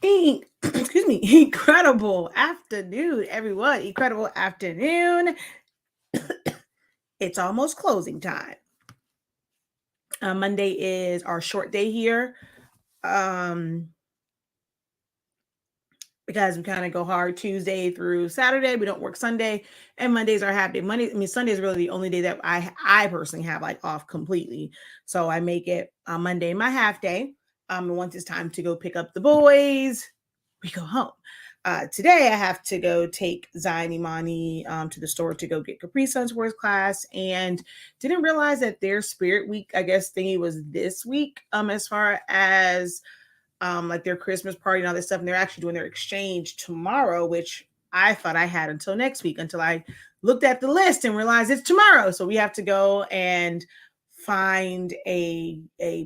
Excuse me, incredible afternoon, everyone. Incredible afternoon. It's almost closing time. Monday is our short day here. Because we kind of go hard Tuesday through Saturday. We don't work Sunday, and Mondays are half day. Sunday is really the only day that I personally have like off completely. So I make it on Monday my half day. And once it's time to go pick up the boys, we go home. Today I have to go take Zion Imani to the store to go get Capri Suns for his class, and didn't realize that their Spirit Week, I guess, thingy was this week. As far as like their Christmas party and all this stuff, and they're actually doing their exchange tomorrow, which I thought I had until next week, until I looked at the list and realized it's tomorrow. So we have to go and find a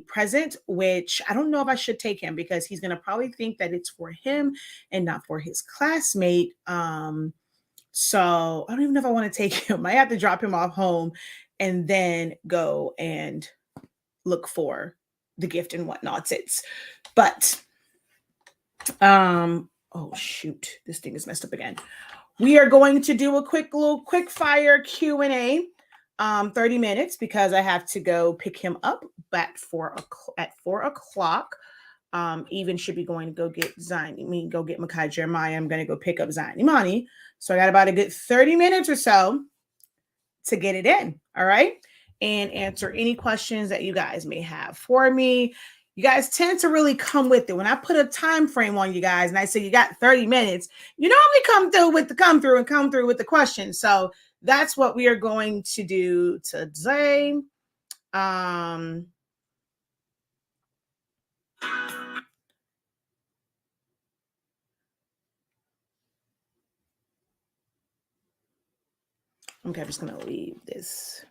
present, which I don't know if I should take him, because he's going to probably think that it's for him and not for his classmate. So I don't even know if I want to take him. I have to drop him off home and then go and look for the gift and whatnot. But oh shoot, this thing is messed up again. We are going to do a quick fire Q&A. 30 minutes, because I have to go pick him up at 4 o'clock. Even should be going to go get Zion. Go get Makai Jeremiah. I'm going to go pick up Zion Imani. So I got about a good 30 minutes or so to get it in. All right. And answer any questions that you guys may have for me. You guys tend to really come with it. When I put a time frame on you guys and I say you got 30 minutes, you normally come through with the questions. So that's what we are going to do today. Okay, I'm just going to leave this.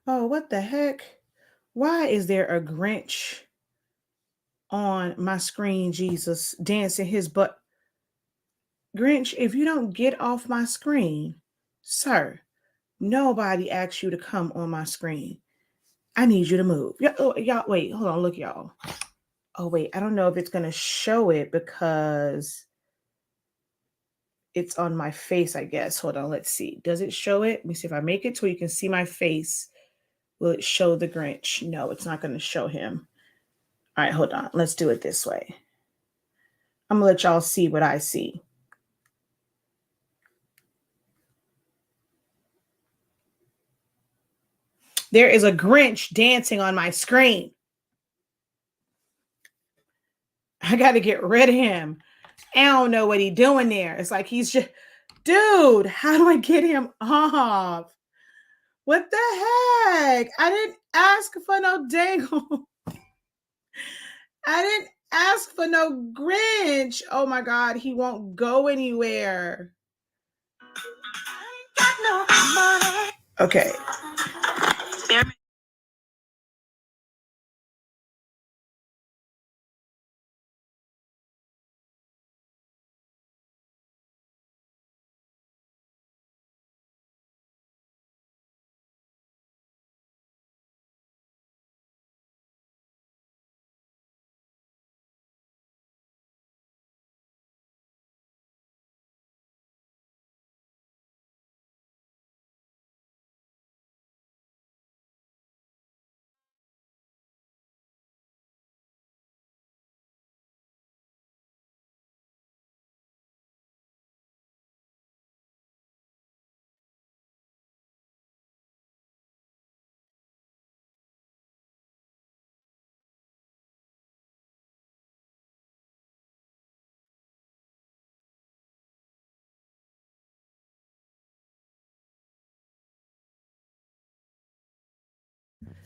Oh, what the heck? Why is there a Grinch on my screen, Jesus, dancing his butt? Grinch, if you don't get off my screen, sir, nobody asked you to come on my screen. I need you to move. Y'all, wait, hold on, look, y'all. Oh, wait, I don't know if it's going to show it because it's on my face, I guess. Hold on, let's see. Does it show it? Let me see if I make it so you can see my face. Will it show the Grinch? No, it's not going to show him. All right, hold on. Let's do it this way. I'm going to let y'all see what I see. There is a Grinch dancing on my screen. I got to get rid of him. I don't know what he's doing there. It's like he's just, dude, how do I get him off? What the heck? I didn't ask for no dangle. I didn't ask for no Grinch. Oh my God, he won't go anywhere. Okay.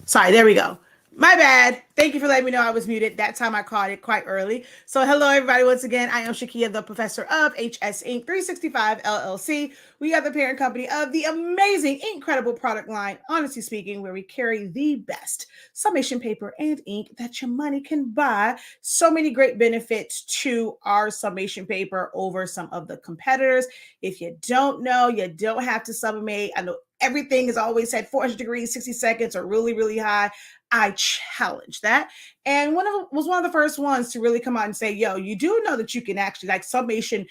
Sorry, there we go. My bad. Thank you for letting me know I was muted. That time I caught it quite early. So hello, everybody. Once again, I am Shakeya, the professor of HSINK365 LLC. We are the parent company of the amazing, incredible product line, Honestly Speaking, where we carry the best summation paper and ink that your money can buy. So many great benefits to our summation paper over some of the competitors. If you don't know, you don't have to sublimate. I know everything is always at 400 degrees, 60 seconds, or really, really high. I challenge that. And was one of the first ones to really come out and say, yo, you do know that you can actually, like, Sublimation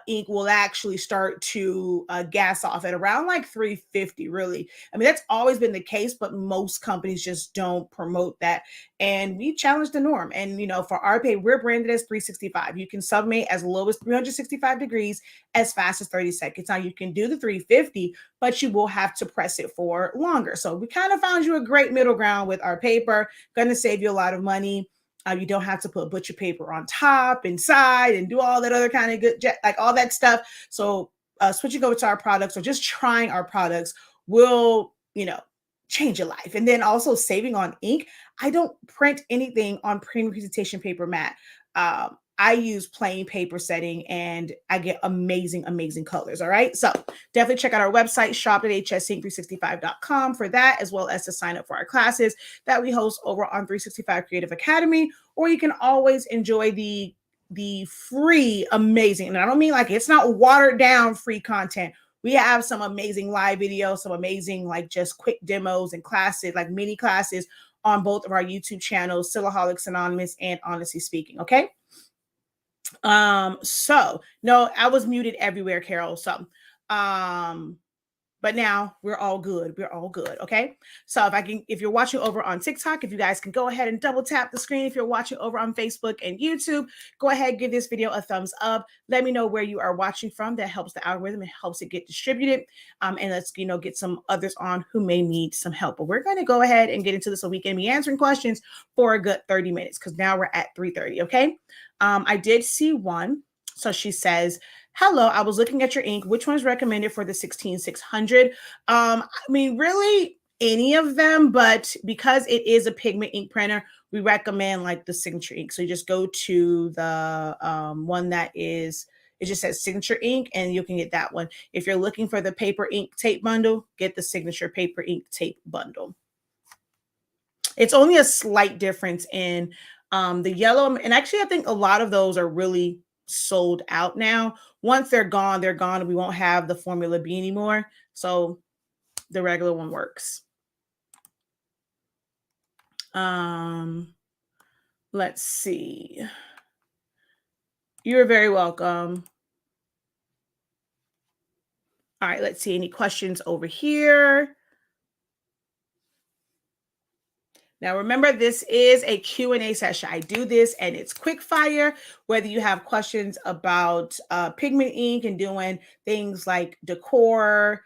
ink will actually start to gas off at around like 350. Really, I mean, that's always been the case, but most companies just don't promote that, and we challenge the norm. And for our pay, we're branded as 365. You can sublimate as low as 365 degrees, as fast as 30 seconds. Now you can do the 350, but you will have to press it for longer. So we kind of found you a great middle ground with our paper. Going to save you a lot of money. You don't have to put butcher paper on top, inside, and do all that other kind of good, like all that stuff. So switching over to our products, or just trying our products, will, change your life. And then also saving on ink. I don't print anything on premium presentation paper matte. I use plain paper setting, and I get amazing, amazing colors. All right. So definitely check out our website, shop at hsink365.com, for that, as well as to sign up for our classes that we host over on 365 Creative Academy. Or you can always enjoy the free, amazing, and I don't mean like it's not watered down free content. We have some amazing live videos, some amazing like just quick demos and classes, like mini classes, on both of our YouTube channels, Silaholics Anonymous and Honestly Speaking. Okay. So no, I was muted everywhere, Carol. So, but now we're all good. We're all good. Okay. So if you're watching over on TikTok, if you guys can go ahead and double tap the screen. If you're watching over on Facebook and YouTube, go ahead, give this video a thumbs up. Let me know where you are watching from. That helps the algorithm. It helps it get distributed. And let's, get some others on who may need some help. But we're going to go ahead and get into this so we can be answering questions for a good 30 minutes, because now we're at 3:30. Okay. I did see one. So she says, hello, I was looking at your ink. Which one is recommended for the 16600? I mean, really any of them, but because it is a pigment ink printer, we recommend like the signature ink. So you just go to the one that is, it just says signature ink, and you can get that one. If you're looking for the paper ink tape bundle, get the signature paper ink tape bundle. It's only a slight difference in the yellow. And actually, I think a lot of those are really sold out now. Once they're gone, they're gone. We won't have the Formula B anymore. So the regular one works. Let's see. You're very welcome. All right, let's see any questions over here. Now, remember, this is a Q&A session. I do this and it's quick fire, whether you have questions about pigment ink and doing things like decor,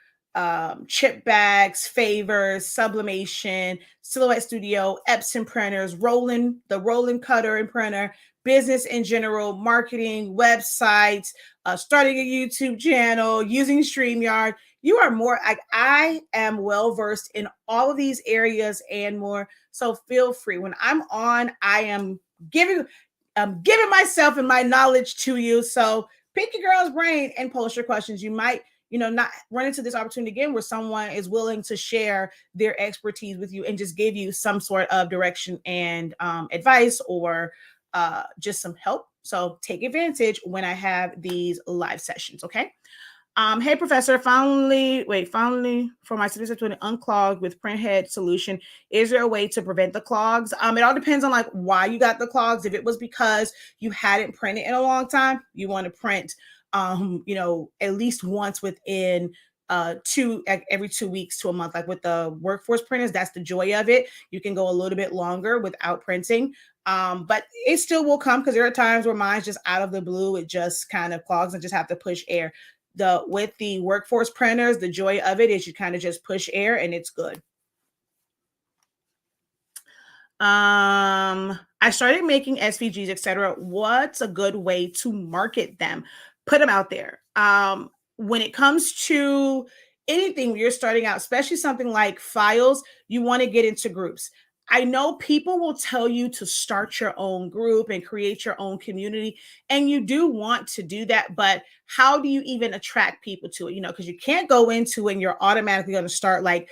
chip bags, favors, sublimation, Silhouette Studio, Epson printers, the rolling cutter and printer, business in general, marketing, websites, starting a YouTube channel, using StreamYard. You are more like, I am well-versed in all of these areas and more. So feel free. When I'm on, I am giving myself and my knowledge to you. So pick your girl's brain and post your questions. You might, not run into this opportunity again where someone is willing to share their expertise with you and just give you some sort of direction and advice, or just some help. So take advantage when I have these live sessions. Okay. Hey, Professor, finally for my semester to unclog with print head solution, is there a way to prevent the clogs? It all depends on like why you got the clogs. If it was because you hadn't printed in a long time, you want to print, at least once within every 2 weeks to a month. Like with the workforce printers, that's the joy of it. You can go a little bit longer without printing. But it still will come, because there are times where mine's just out of the blue, it just kind of clogs and just have to push air. With the workforce printers, the joy of it is you kind of just push air and it's good. I started making SVGs, etc. What's a good way to market them? Put them out there. When it comes to anything, when you're starting out, especially something like files, you want to get into groups. I know people will tell you to start your own group and create your own community, and you do want to do that, but how do you even attract people to it? Because you can't go into it and you're automatically going to start like,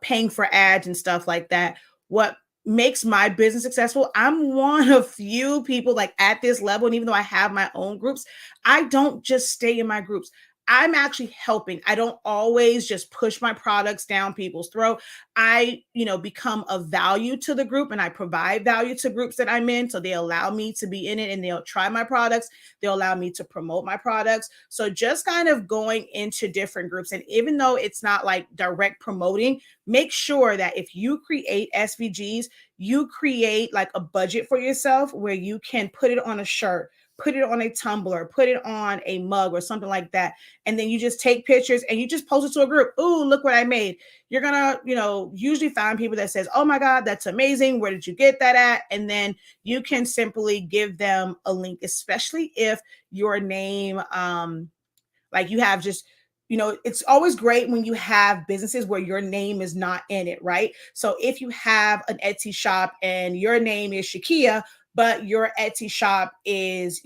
paying for ads and stuff like that. What makes my business successful, I'm one of few people like at this level, and even though I have my own groups, I don't just stay in my groups. I'm actually helping. I don't always just push my products down people's throat. I, become of value to the group, and I provide value to groups that I'm in. So they allow me to be in it, and they'll try my products. They'll allow me to promote my products. So just kind of going into different groups. And even though it's not like direct promoting, make sure that if you create SVGs, you create like a budget for yourself where you can put it on a shirt, put it on a tumbler, put it on a mug or something like that. And then you just take pictures and you just post it to a group. Ooh, look what I made. You're going to, usually find people that says, oh my God, that's amazing. Where did you get that at? And then you can simply give them a link, especially if your name, like you have just, it's always great when you have businesses where your name is not in it, right? So if you have an Etsy shop and your name is Shakeya, but your Etsy shop is,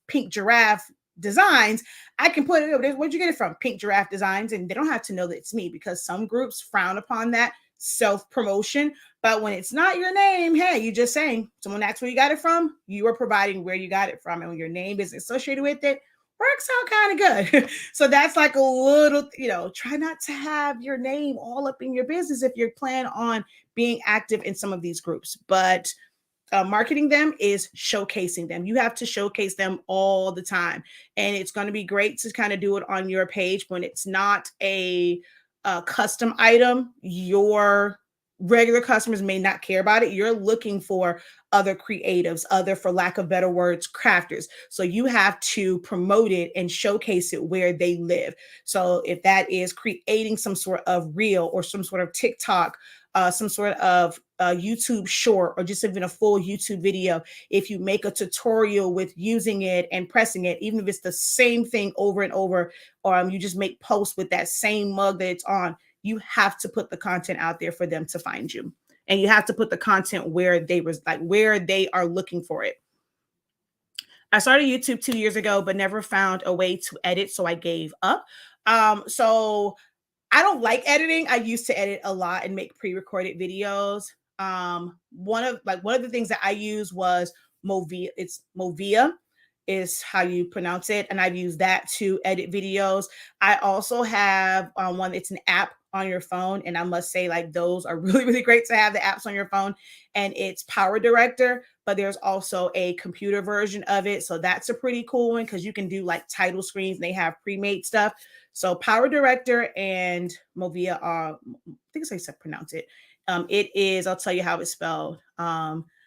Pink Giraffe Designs, I can put it over there. Where'd you get it from? Pink Giraffe Designs. And they don't have to know that it's me, because some groups frown upon that self-promotion. But when it's not your name, hey, you're just saying, someone asks where you got it from, you are providing where you got it from. And when your name is associated with it, works out kind of good. So that's like a little, try not to have your name all up in your business if you're planning on being active in some of these groups. But marketing them is showcasing them. You have to showcase them all the time. And it's going to be great to kind of do it on your page when it's not a custom item. Your regular customers may not care about it. You're looking for other creatives, for lack of better words, crafters. So you have to promote it and showcase it where they live. So if that is creating some sort of reel or some sort of TikTok, some sort of YouTube short, or just even a full YouTube video, if you make a tutorial with using it and pressing it, even if it's the same thing over and over, or you just make posts with that same mug that it's on, you have to put the content out there for them to find you. And you have to put the content where they are looking for it. I started YouTube 2 years ago, but never found a way to edit, so I gave up. So I don't like editing. I used to edit a lot and make pre-recorded videos. One of the things that I used was Movia. It's Movia is how you pronounce it. And I've used that to edit videos. I also have one, it's an app on your phone. And I must say, like, those are really, really great to have, the apps on your phone. And it's Power Director, but there's also a computer version of it. So that's a pretty cool one, because you can do like title screens and they have pre-made stuff. So Power Director and Movia are, I think it's how you pronounce it. It is, I'll tell you how it's spelled. Movavi.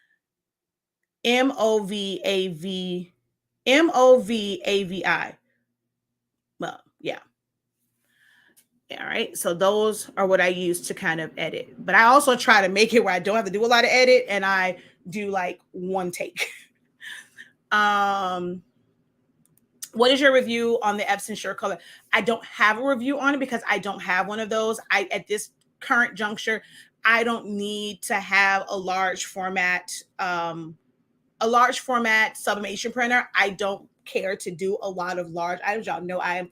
Well, yeah. All right. So those are what I use to kind of edit. But I also try to make it where I don't have to do a lot of edit, and I do like one take. What is your review on the Epson shirt color? I don't have a review on it because I don't have one of those. At this current juncture, I don't need to have a large format sublimation printer. I don't care to do a lot of large items. Y'all know I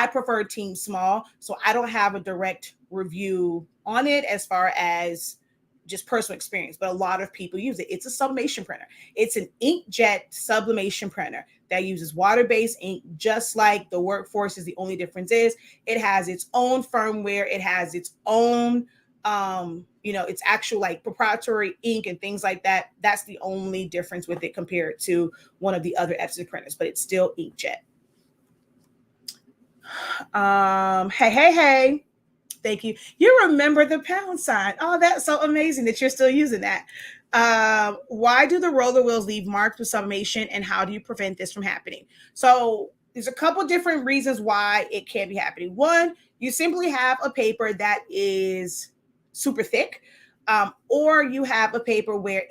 prefer team small, so I don't have a direct review on it as far as just personal experience, but a lot of people use it. It's a sublimation printer. It's an inkjet sublimation printer that uses water-based ink, just like the Workforce. Is the only difference is it has its own firmware. It has its own it's actual like proprietary ink and things like that. That's the only difference with it compared to one of the other Epson printers, but it's still inkjet. Hey. Thank you. You remember the pound sign. Oh, that's so amazing that you're still using that. Why do the roller wheels leave marks with sublimation, and how do you prevent this from happening? So there's a couple different reasons why it can't be happening. One, you simply have a paper that is super thick, or you have a paper where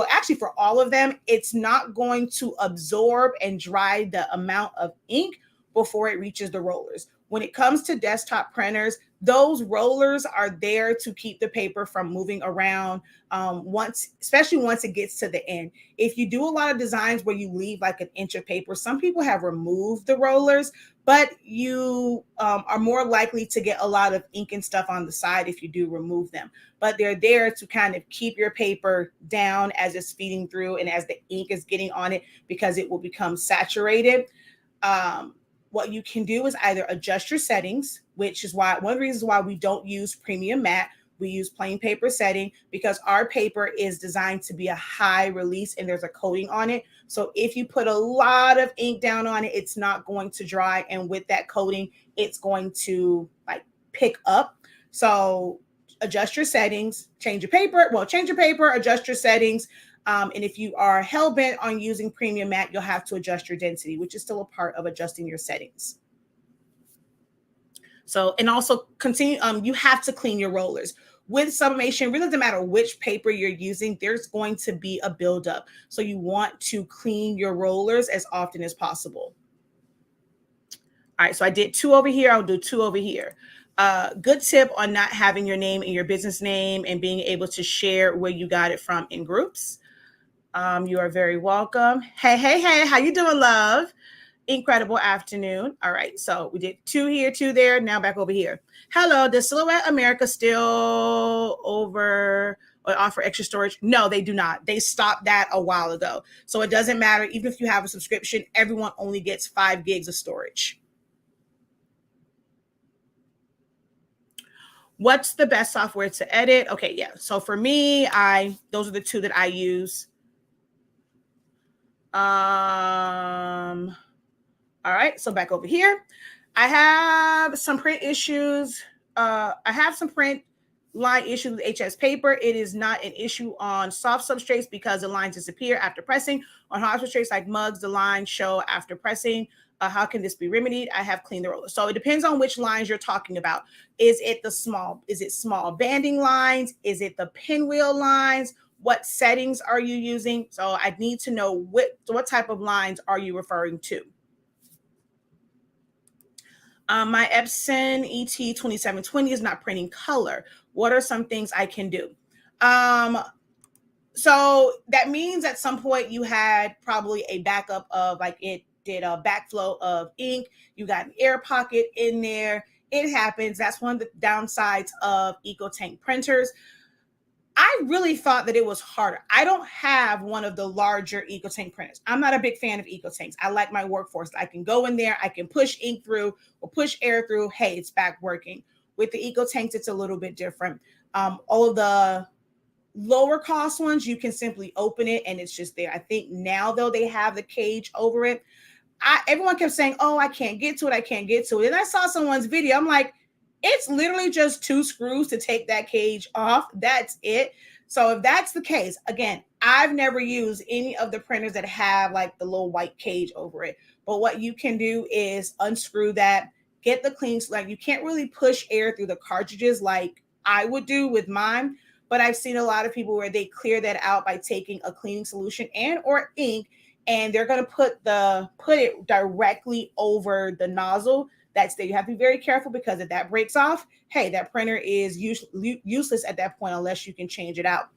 actually for all of them, it's not going to absorb and dry the amount of ink before it reaches the rollers. When it comes to desktop printers, those rollers are there to keep the paper from moving around, especially once it gets to the end. If you do a lot of designs where you leave like an inch of paper, some people have removed the rollers, but you are more likely to get a lot of ink and stuff on the side if you do remove them. But they're there to kind of keep your paper down as it's feeding through and as the ink is getting on it, because it will become saturated. what you can do is either adjust your settings, which is why one of the reasons why we don't use premium matte. We use plain paper setting because our paper is designed to be a high release and there's a coating on it. So if you put a lot of ink down on it, it's not going to dry. And with that coating, it's going to like pick up. So adjust your settings, change your paper, adjust your settings. And if you are hell-bent on using premium matte, you'll have to adjust your density, which is still a part of adjusting your settings. So, and also continue, you have to clean your rollers. With sublimation, really doesn't matter which paper you're using, there's going to be a buildup. So you want to clean your rollers as often as possible. All right, so I did 2 over here. I'll do 2 over here. Good tip on not having your name and your business name and being able to share where you got it from in groups. You are very welcome. Hey, how you doing, love? Incredible afternoon. All right, so we did 2 here, 2 there. Now back over here. Hello, does Silhouette America still over or offer extra storage? No, they do not. They stopped that a while ago. So it doesn't matter. Even if you have a subscription, everyone only gets 5 gigs of storage. What's the best software to edit? Okay, yeah. So for me, those are the 2 that I use. All right, so back over here. I have some print issues. I have some print line issues with HS paper. It is not an issue on soft substrates because the lines disappear after pressing. On hard substrates like mugs, the lines show after pressing. How can this be remedied? I have cleaned the roller. So it depends on which lines you're talking about. Is it small banding lines? Is it the pinwheel lines? What settings are you using? So I need to know what type of lines are you referring to? My Epson ET2720 is not printing color. What are some things I can do? So that means at some point you had probably a backup of like it did a backflow of ink. You got an air pocket in there. It happens. That's one of the downsides of EcoTank printers. I really thought that it was harder. I don't have one of the larger EcoTank printers. I'm not a big fan of EcoTanks. I like my workforce. I can go in there, I can push ink through or push air through. Hey, it's back working. With the EcoTanks, it's a little bit different. All of the lower cost ones, you can simply open it and it's just there. I think now though they have the cage over it. Everyone kept saying, oh, I can't get to it. I can't get to it. And I saw someone's video. I'm like, it's literally just 2 screws to take that cage off. That's it. So if that's the case, again, I've never used any of the printers that have like the little white cage over it. But what you can do is unscrew that, get the clean. Like you can't really push air through the cartridges like I would do with mine. But I've seen a lot of people where they clear that out by taking a cleaning solution and or ink, and they're going to put it directly over the nozzle. That's there. You have to be very careful because if that breaks off, hey, that printer is useless at that point unless you can change it out.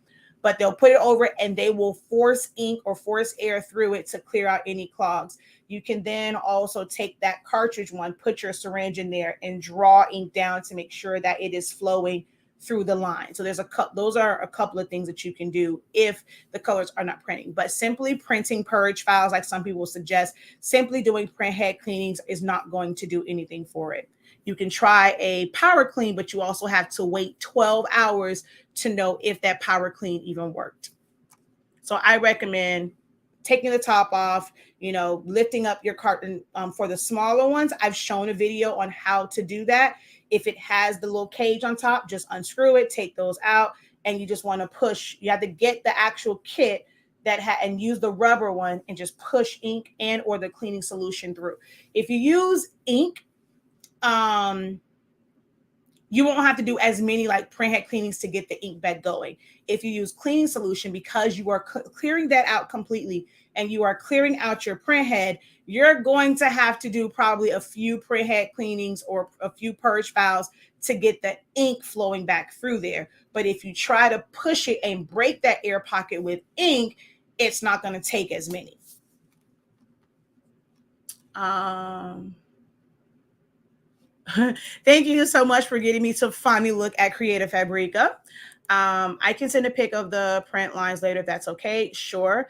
But they'll put it over and they will force ink or force air through it to clear out any clogs. You can then also take that cartridge one, put your syringe in there and draw ink down to make sure that it is flowing through the line. So those are a couple of things that you can do if the colors are not printing. But simply printing purge files, like some people suggest, simply doing print head cleanings is not going to do anything for it. You can try a power clean, but you also have to wait 12 hours to know if that power clean even worked. So I recommend taking the top off, lifting up your carton. For the smaller ones, I've shown a video on how to do that. If it has the little cage on top, just unscrew it, take those out, and you just want to push. You have to get the actual kit and use the rubber one and just push ink and or the cleaning solution through. If you use ink, you won't have to do as many like print head cleanings to get the ink bed going. If you use cleaning solution, because you are clearing that out completely and you are clearing out your print head, you're going to have to do probably a few print head cleanings or a few purge files to get the ink flowing back through there. But if you try to push it and break that air pocket with ink, it's not going to take as many. Thank you so much for getting me to finally look at Creative Fabrica. I can send a pic of the print lines later if that's okay. Sure.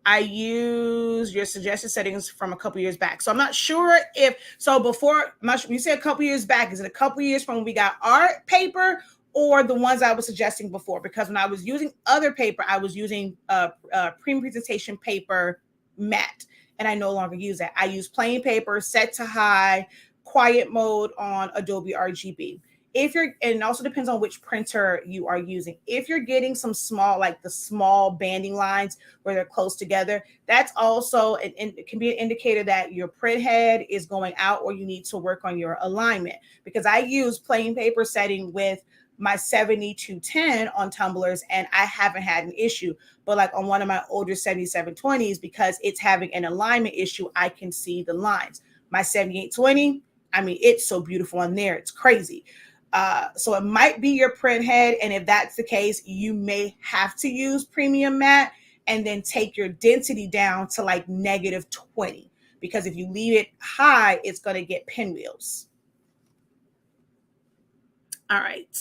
I use your suggested settings from a couple years back. So I'm not sure if, so before, I'm not sure, you said a couple years back, is it a couple years from when we got our paper or the ones I was suggesting before? Because when I was using other paper, I was using pre-presentation paper matte, and I no longer use that. I use plain paper, set to high, quiet mode on Adobe RGB. If you're, and it also depends on which printer you are using. If you're getting some small, like the small banding lines where they're close together, that's also it can be an indicator that your print head is going out or you need to work on your alignment. Because I use plain paper setting with my 70-10 on tumblers and I haven't had an issue. But like on one of my older 7720s, because it's having an alignment issue, I can see the lines. My 7820, I mean, it's so beautiful on there. It's crazy. So it might be your print head. And if that's the case, you may have to use premium matte and then take your density down to like -20. Because if you leave it high, it's going to get pinwheels. All right.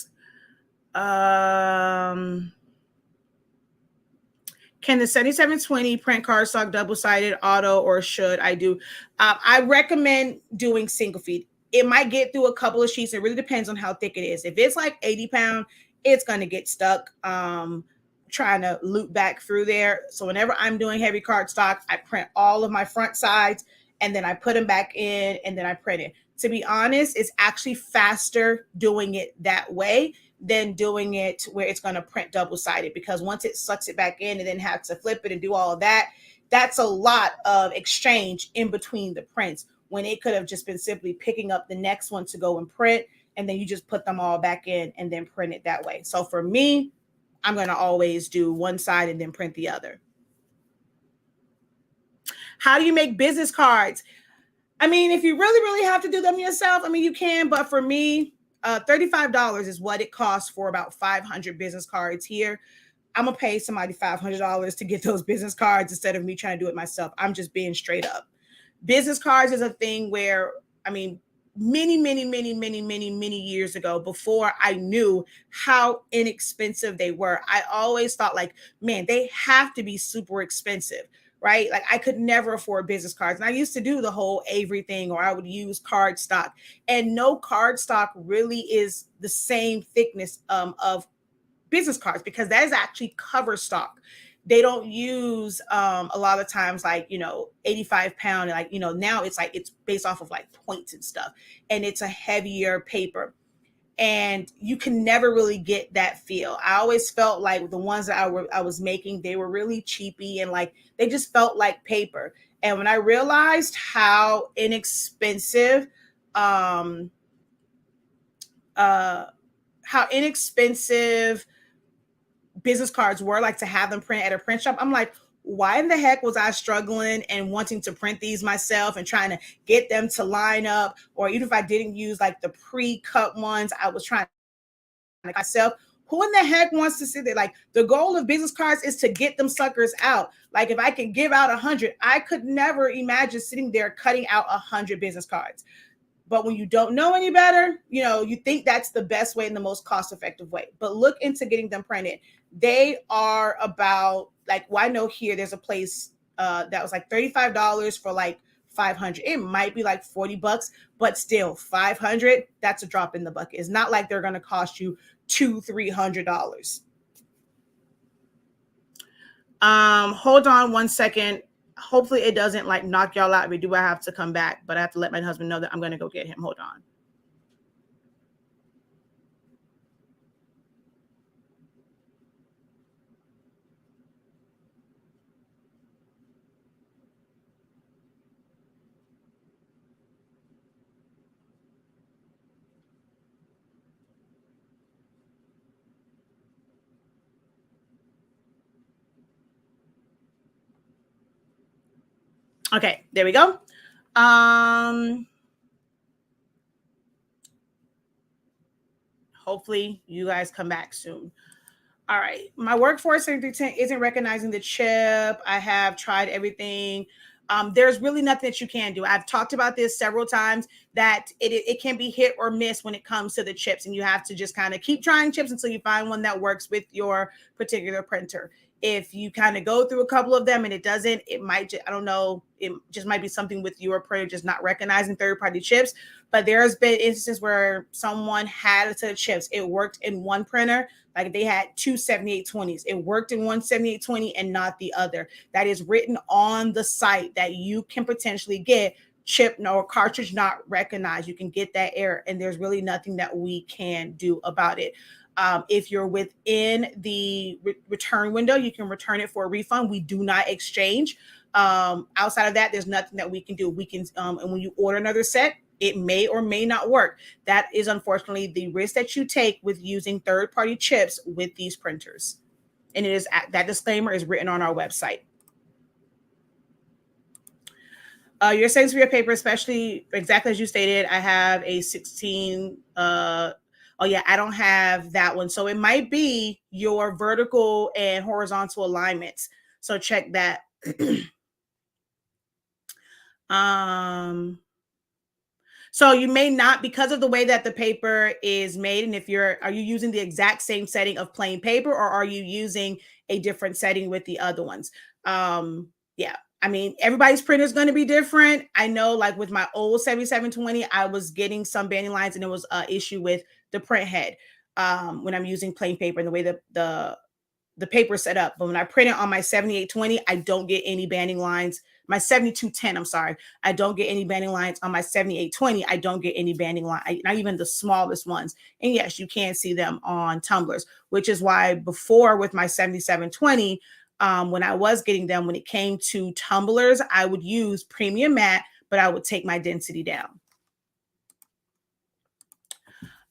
Can the 7720 print cardstock double-sided auto, or should I do? I recommend doing single feed. It might get through a couple of sheets. It really depends on how thick it is. If it's like 80 pound, it's going to get stuck trying to loop back through there. So whenever I'm doing heavy cardstock, I print all of my front sides and then I put them back in and then I print it. To be honest, it's actually faster doing it that way than doing it where it's going to print double-sided, because once it sucks it back in and then have to flip it and do all of that, that's a lot of exchange in between the prints, when it could have just been simply picking up the next one to go and print, and then you just put them all back in and then print it that way. So for me, I'm going to always do one side and then print the other. How do you make business cards? I mean, if you really, really have to do them yourself, I mean, you can, but for me, $35 is what it costs for about 500 business cards here. I'm going to pay somebody $500 to get those business cards instead of me trying to do it myself. I'm just being straight up. Business cards is a thing where, I mean, many years ago, before I knew how inexpensive they were, I always thought like, man, they have to be super expensive, right? Like I could never afford business cards. And I used to do the whole Avery thing, or I would use cardstock, and no cardstock really is the same thickness of business cards, because that is actually cover stock. They don't use a lot of times like, 85 pound, like, now it's like, it's based off of like points and stuff, and it's a heavier paper, and you can never really get that feel. I always felt like the ones that I was making, they were really cheapy and like, they just felt like paper. And when I realized how inexpensive, business cards were, like to have them print at a print shop, I'm like, why in the heck was I struggling and wanting to print these myself and trying to get them to line up? Or even if I didn't use like the pre-cut ones, I was trying to myself. Who in the heck wants to sit there? Like, the goal of business cards is to get them suckers out. Like, if I could give out 100, I could never imagine sitting there cutting out 100 business cards. But when you don't know any better, you think that's the best way and the most cost-effective way. But look into getting them printed. They are about, like, well, I know here there's a place that was like $35 for like 500. It might be like $40, but still 500, that's a drop in the bucket. It's not like they're going to cost you $200-300. Hold on one second. Hopefully it doesn't like knock y'all out. We do have to come back, but I have to let my husband know that I'm going to go get him. Hold on. Okay, there we go. Hopefully you guys come back soon. All right. My workforce isn't recognizing the chip. I have tried everything. There's really nothing that you can do. I've talked about this several times, that it can be hit or miss when it comes to the chips, and you have to just kind of keep trying chips until you find one that works with your particular printer. If you kind of go through a couple of them and it doesn't, it might just, I don't know, it just might be something with your printer just not recognizing third-party chips. But there's been instances where someone had a set of chips. It worked in one printer, like they had two 7820s. It worked in one 7820 and not the other. That is written on the site that you can potentially get chip or cartridge not recognized. You can get that error, and there's really nothing that we can do about it. If you're within the return window, you can return it for a refund. We do not exchange. Outside of that, there's nothing that we can do. We can, and when you order another set, it may or may not work. That is unfortunately the risk that you take with using third-party chips with these printers. And it is, that disclaimer is written on our website. Your settings for your paper, especially exactly as you stated, I have a 16. Oh yeah, I don't have that one. So it might be your vertical and horizontal alignments. So check that. So you may not, because of the way that the paper is made, and if are you using the exact same setting of plain paper, or are you using a different setting with the other ones? Yeah, I mean, everybody's printer is going to be different. I know, like with my old 7720, I was getting some banding lines, and it was an issue with the print head when I'm using plain paper and the way that the paper set up. But when I print it on my 7820, I don't get any banding lines. My 7210, I'm sorry, I don't get any banding lines. On my 7820, I don't get any banding line, not even the smallest ones. And yes, you can see them on tumblers, which is why before with my 7720, when I was getting them, when it came to tumblers, I would use premium matte, but I would take my density down.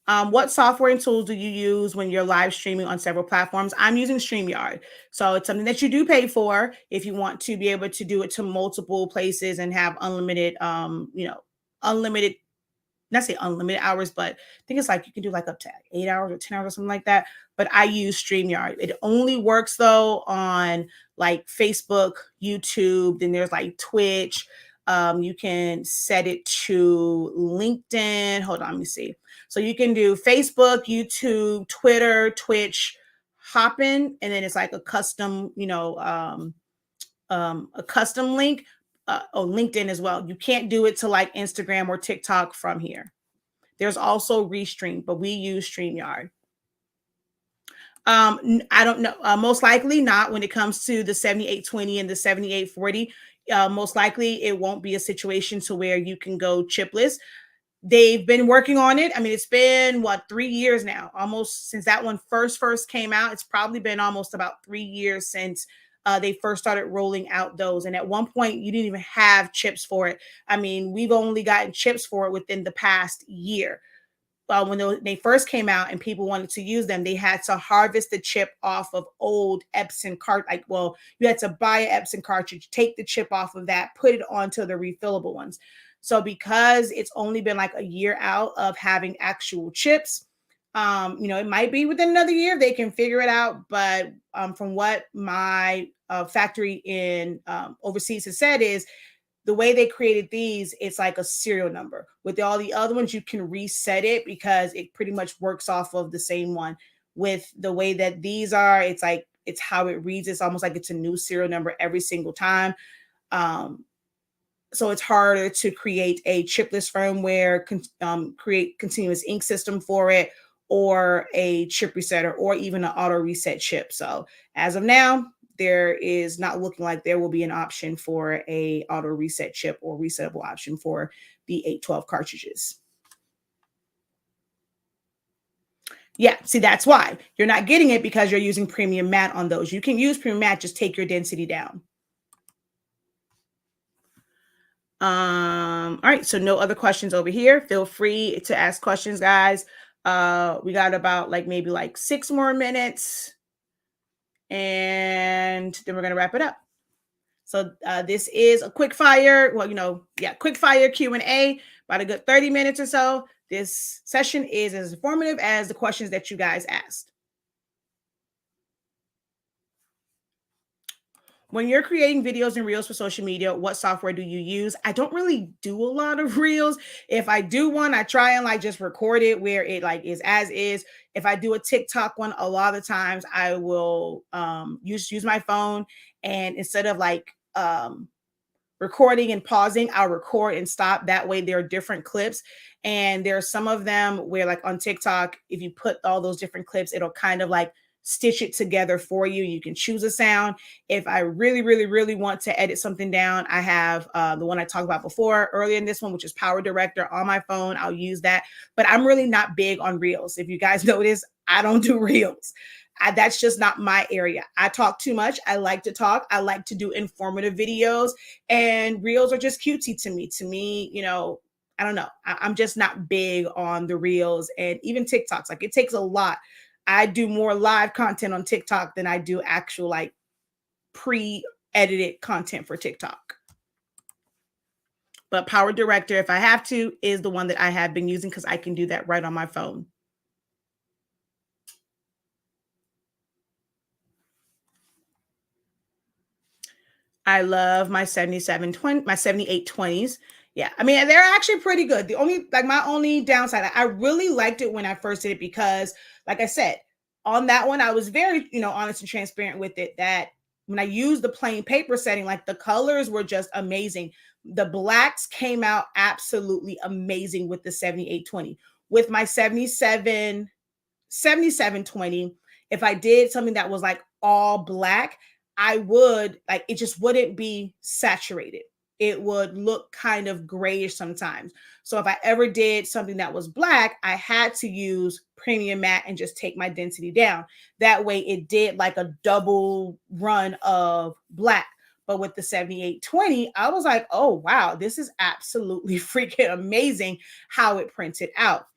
What software and tools do you use when you're live streaming on several platforms? I'm using StreamYard. So it's something that you do pay for if you want to be able to do it to multiple places and have unlimited, unlimited, not say unlimited hours, but I think it's like you can do like up to 8 hours or 10 hours or something like that. But I use StreamYard. It only works though on like Facebook, YouTube, then there's like Twitch. You can set it to LinkedIn. Hold on, let me see. So you can do Facebook, YouTube, Twitter, Twitch, Hopin, and then it's like a custom, a custom link. LinkedIn as well. You can't do it to like Instagram or TikTok from here. There's also Restream, but we use StreamYard. I don't know. Most likely not when it comes to the 7820 and the 7840. Most likely it won't be a situation to where you can go chipless. They've been working on it. I mean, it's been 3 years now, almost since that one first came out. It's probably been almost about 3 years since they first started rolling out those. And at one point, you didn't even have chips for it. I mean, we've only gotten chips for it within the past year. When they first came out and people wanted to use them, they had to harvest the chip off of old Epson cart. You had to buy an Epson cartridge, take the chip off of that, put it onto the refillable ones. So because it's only been like a year out of having actual chips, it might be within another year they can figure it out. But from what my factory in overseas has said is, the way they created these, it's like a serial number. With all the other ones, you can reset it because it pretty much works off of the same one. With the way that these are, it's how it reads. It's almost like it's a new serial number every single time. So it's harder to create a chipless firmware, create continuous ink system for it, or a chip resetter, or even an auto reset chip. So as of now, there is not looking like there will be an option for a auto reset chip or resettable option for the 812 cartridges. Yeah, see, that's why you're not getting it, because you're using premium matte on those. You can use premium matte, just take your density down. All right, so no other questions over here. Feel free to ask questions, guys. We got about maybe 6 more minutes, and then we're gonna wrap it up. So this is a quick fire, quick fire Q&A, about a good 30 minutes or so. This session is as informative as the questions that you guys asked. When you're creating videos and reels for social media, what software do you use? I don't really do a lot of reels. If I do one, I try and like just record it where it like is as is. If I do a TikTok one, a lot of the times I will use my phone, and instead of like recording and pausing, I'll record and stop. That way there are different clips. And there are some of them where like on TikTok, if you put all those different clips, it'll kind of like stitch it together for you. You can choose a sound. If I really, really, really want to edit something down, I have the one I talked about before earlier in this one, which is Power Director on my phone. I'll use that. But I'm really not big on reels. If you guys notice, I don't do reels. That's just not my area. I talk too much. I like to talk. I like to do informative videos, and reels are just cutesy to me. To me, you know, I don't know. I'm just not big on the reels and even TikToks. Like it takes a lot. I do more live content on TikTok than I do actual like pre-edited content for TikTok. But Power Director, if I have to, is the one that I have been using because I can do that right on my phone. I love my 7820s. Yeah. I mean, they're actually pretty good. My only downside, I really liked it when I first did it because, like I said, on that one, I was very, honest and transparent with it that when I used the plain paper setting, like the colors were just amazing. The blacks came out absolutely amazing with the 7820. With my 7720, if I did something that was like all black, I would like it just wouldn't be saturated. It would look kind of grayish sometimes. So if I ever did something that was black, I had to use premium matte and just take my density down. That way it did like a double run of black. But with the 7820, I was like, oh wow, this is absolutely freaking amazing how it printed out.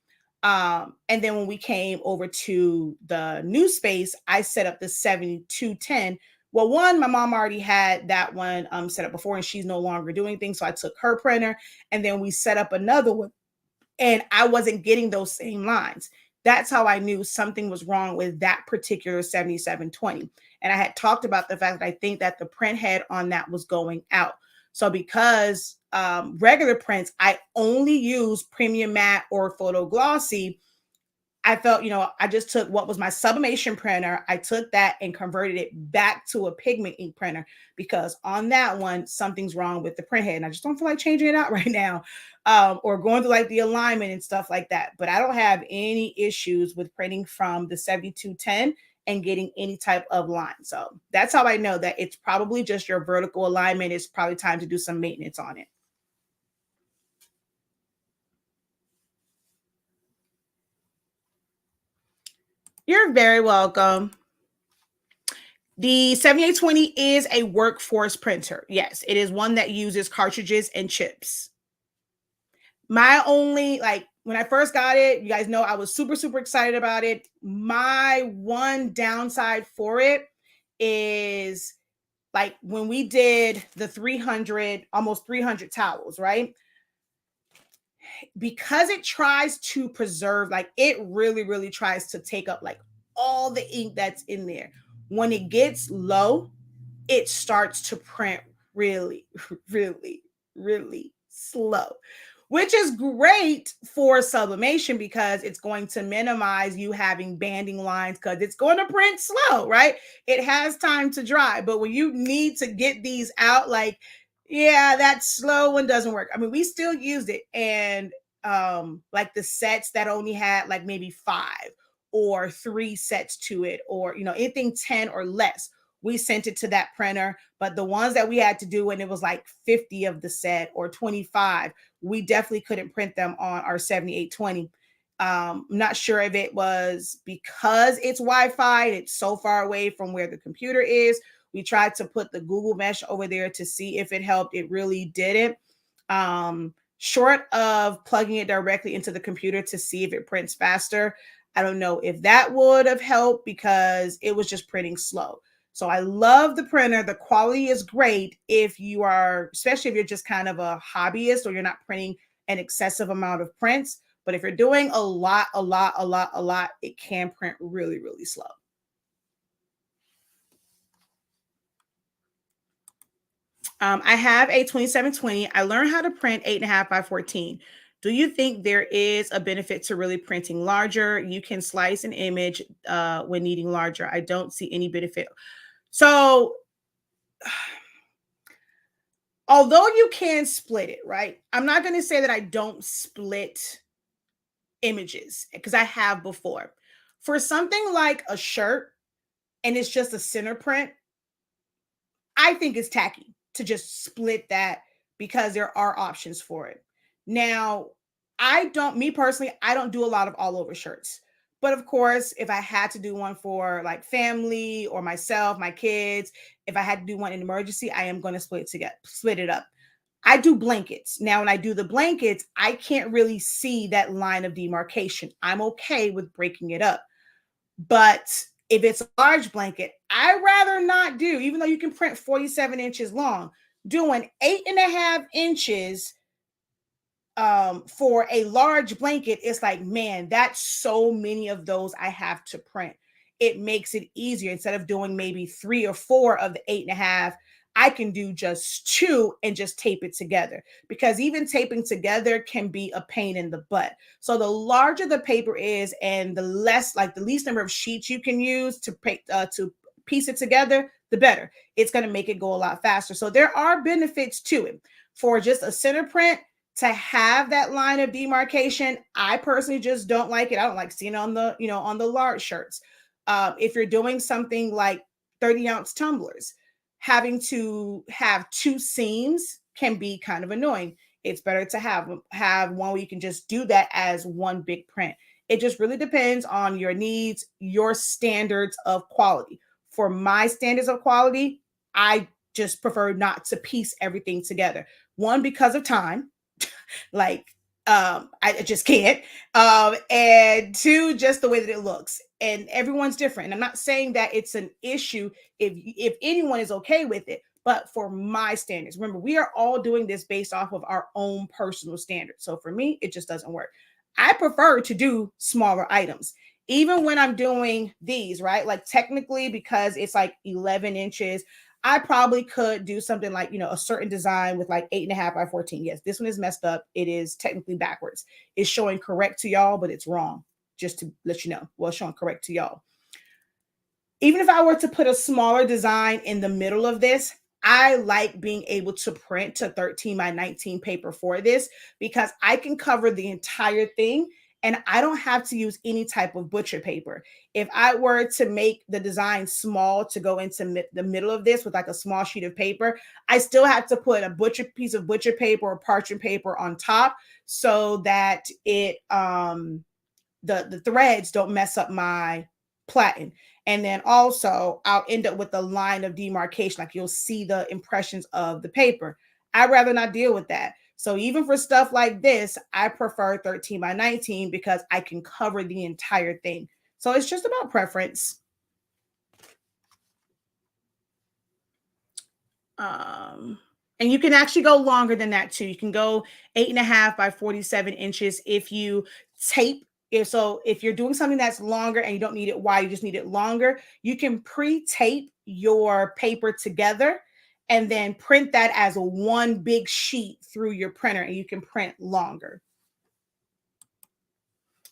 And then when we came over to the new space, I set up the 7210. Well, one, my mom already had that one set up before, and she's no longer doing things. So I took her printer, and then we set up another one, and I wasn't getting those same lines. That's how I knew something was wrong with that particular 7720. And I had talked about the fact that I think that the print head on that was going out. So because regular prints, I only use premium matte or photo glossy, I felt, I just took what was my sublimation printer. I took that and converted it back to a pigment ink printer because on that one, something's wrong with the print head. And I just don't feel like changing it out right now or going through like the alignment and stuff like that. But I don't have any issues with printing from the 7210 and getting any type of line. So that's how I know that it's probably just your vertical alignment. It's probably time to do some maintenance on it. You're very welcome. The 7820 is a workforce printer. Yes, it is one that uses cartridges and chips. My only, when I first got it, you guys know I was super, super excited about it. My one downside for it is like when we did the 300, almost 300 towels, right? Because it tries to preserve, like it really, really tries to take up like all the ink that's in there. When it gets low, it starts to print really, really, really slow, which is great for sublimation because it's going to minimize you having banding lines because it's going to print slow, right? It has time to dry. But when you need to get these out, like, yeah, that slow one doesn't work. I mean, we still used it. And like the sets that only had like maybe 5 or 3 sets to it, or anything 10 or less, we sent it to that printer. But the ones that we had to do when it was like 50 of the set or 25, we definitely couldn't print them on our 7820. I'm not sure if it was because it's Wi-Fi, it's so far away from where the computer is. We tried to put the Google Mesh over there to see if it helped. It really didn't. Short of plugging it directly into the computer to see if it prints faster, I don't know if that would have helped because it was just printing slow. So I love the printer. The quality is great if you are, especially if you're just kind of a hobbyist or you're not printing an excessive amount of prints. But if you're doing a lot, it can print really, really slow. I have a 2720. I learned how to print 8.5 by 14. Do you think there is a benefit to really printing larger? You can slice an image when needing larger. I don't see any benefit. So, although you can split it, right? I'm not going to say that I don't split images because I have before. For something like a shirt and it's just a center print, I think it's tacky to just split that because there are options for it. Now, me personally, I don't do a lot of all over shirts. But of course, if I had to do one for like family or myself, my kids, if I had to do one in emergency, I am going to split it up. I do blankets. Now, when I do the blankets, I can't really see that line of demarcation. I'm okay with breaking it up. But if it's a large blanket, I'd rather not do, even though you can print 47 inches long, doing 8.5 inches for a large blanket. It's like, man, that's so many of those I have to print. It makes it easier. Instead of doing maybe 3 or 4 of the 8.5, I can do just 2 and just tape it together, because even taping together can be a pain in the butt. So the larger the paper is and the least number of sheets you can use to piece it together, the better. It's going to make it go a lot faster. So there are benefits to it. For just a center print, to have that line of demarcation, I personally just don't like it. I don't like seeing it on the large shirts. If you're doing something like 30-ounce tumblers, having to have 2 seams can be kind of annoying. It's better to have one where you can just do that as one big print. It just really depends on your needs, your standards of quality. For my standards of quality, I just prefer not to piece everything together. One, because of time. Like, I just can't. And 2, just the way that it looks. And everyone's different. And I'm not saying that it's an issue if anyone is okay with it, but for my standards. Remember, we are all doing this based off of our own personal standards. So for me, it just doesn't work. I prefer to do smaller items. Even when I'm doing these, right? Like, technically, because it's like 11 inches, I probably could do something like, a certain design with like 8.5 by 14. Yes, this one is messed up. It is technically backwards. It's showing correct to y'all, but it's wrong. Just to let you know. Well, it's showing correct to y'all. Even if I were to put a smaller design in the middle of this, I like being able to print to 13 by 19 paper for this, because I can cover the entire thing and I don't have to use any type of butcher paper. If I were to make the design small to go into the middle of this with like a small sheet of paper, I still have to put a piece of butcher paper or parchment paper on top so that the threads don't mess up my plaiting. And then also I'll end up with a line of demarcation, like you'll see the impressions of the paper. I'd rather not deal with that. So even for stuff like this, I prefer 13 by 19 because I can cover the entire thing. So it's just about preference. And you can actually go longer than that too. You can go 8.5 by 47 inches if you tape. If you're doing something that's longer and you don't need it wide, you just need it longer, you can pre-tape your paper together and then print that as a one big sheet through your printer, and you can print longer.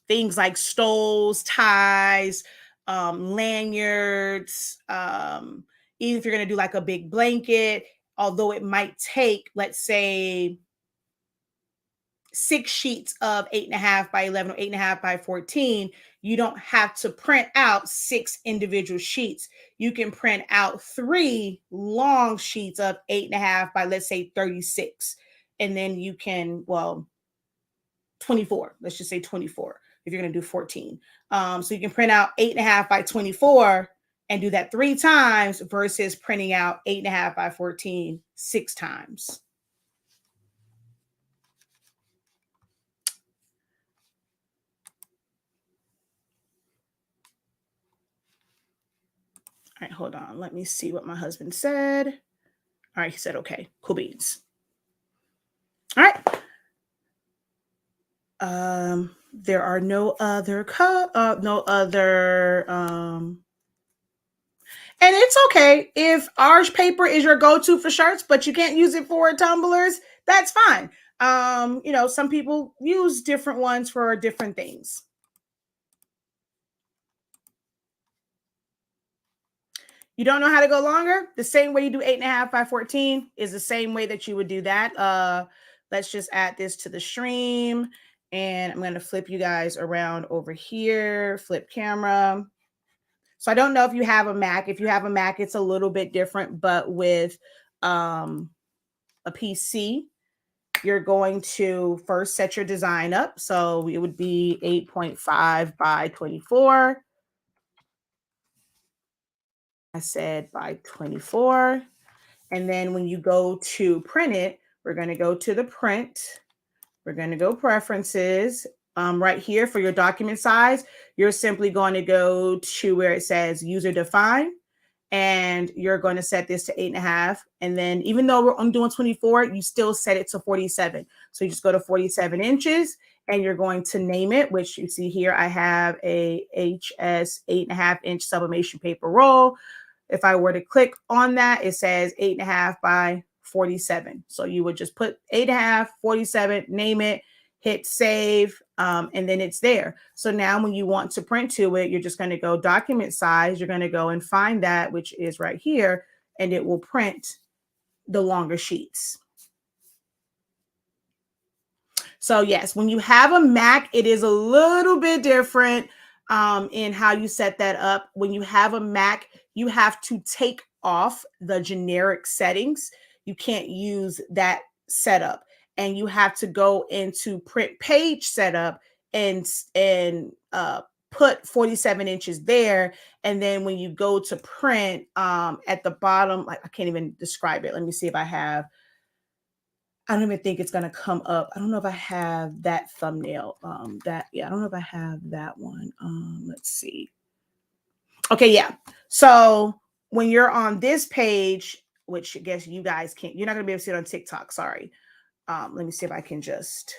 Things like stoles, ties, lanyards, even if you're going to do like a big blanket, although it might take, let's say, 6 sheets of 8.5 by 11 or 8.5 by 14, you don't have to print out 6 individual sheets. You can print out 3 long sheets of 8.5 by, let's say, 36. And then you can, 24, let's just say 24, if you're going to do 14. So you can print out 8.5 by 24 and do that 3 times versus printing out 8.5 by 14 6 times. All right, hold on. Let me see what my husband said. All right, he said, okay, cool beans. All right. There are no other And it's okay if orange paper is your go-to for shirts, but you can't use it for tumblers. That's fine. Some people use different ones for different things. You don't know how to go longer? The same way you do 8.5 by 14 is the same way that you would do that. Let's just add this to the stream. And I'm going to flip you guys around over here. Flip camera. So I don't know if you have a Mac. If you have a Mac, it's a little bit different. But with a PC, you're going to first set your design up. So it would be 8.5 by 24. I said by 24. And then when you go to print it, we're going to go to the print. We're going to go preferences. Right here for your document size, you're simply going to go to where it says user define. And you're going to set this to 8.5. And then even though I'm doing 24, you still set it to 47. So you just go to 47 inches and you're going to name it, which you see here, I have a HS 8.5 inch sublimation paper roll. If I were to click on that, it says 8.5 by 47. So you would just put 8.5, 47, name it, hit save, and then it's there. So now when you want to print to it, you're just going to go document size. You're going to go and find that, which is right here, and it will print the longer sheets. So yes, when you have a Mac, it is a little bit different in how you set that up. When you have a Mac, you have to take off the generic settings. You can't use that setup, and you have to go into print page setup and put 47 inches there. And then when you go to print at the bottom, like I can't even describe it. Let me see if I don't even think it's going to come up. I don't know if I have that thumbnail. I don't know if I have that one. Let's see. Okay, yeah. So when you're on this page, which I guess you guys can't, you're not going to be able to see it on TikTok. Sorry. Let me see if I can just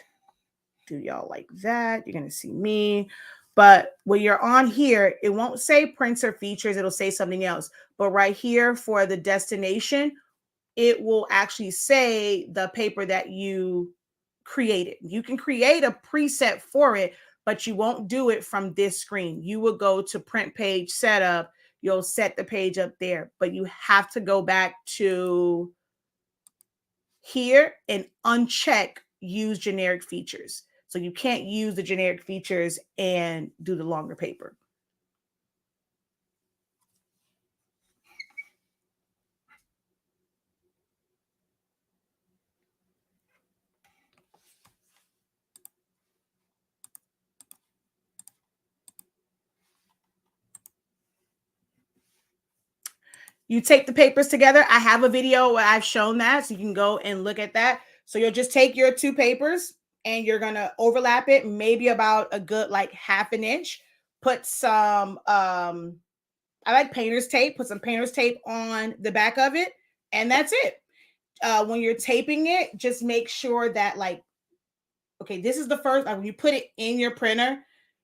do y'all like that. You're going to see me. But when you're on here, it won't say printer features. It'll say something else. But right here for the destination, it will actually say the paper that you created. You can create a preset for it, but you won't do it from this screen. You will go to print page setup. You'll set the page up there, but you have to go back to here and uncheck use generic features. So you can't use the generic features and do the longer paper. You take the papers together. I have a video where I've shown that, so you can go and look at that. So you'll just take your two papers and you're going to overlap it, maybe about a good like half an inch. Put some, I like painter's tape. Put some painter's tape on the back of it, and that's it. When you're taping it, just make sure that like, okay, this is the first, like when you put it in your printer,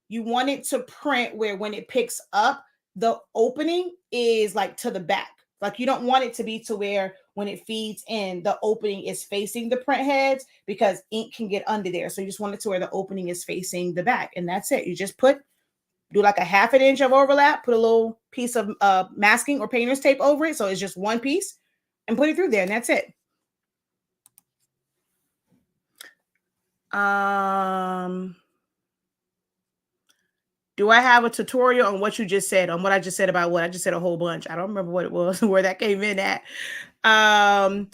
you want it to print where when it picks up, the opening is like to the back. Like you don't want it to be to where when it feeds in, the opening is facing the print heads because ink can get under there. So you just want it to where the opening is facing the back. And that's it. You just do like a half an inch of overlap, put a little piece of masking or painter's tape over it. So it's just one piece and put it through there. And that's it. Do I have a tutorial on what you just said, on what I just said about what? I just said a whole bunch. I don't remember what it was, where that came in at. I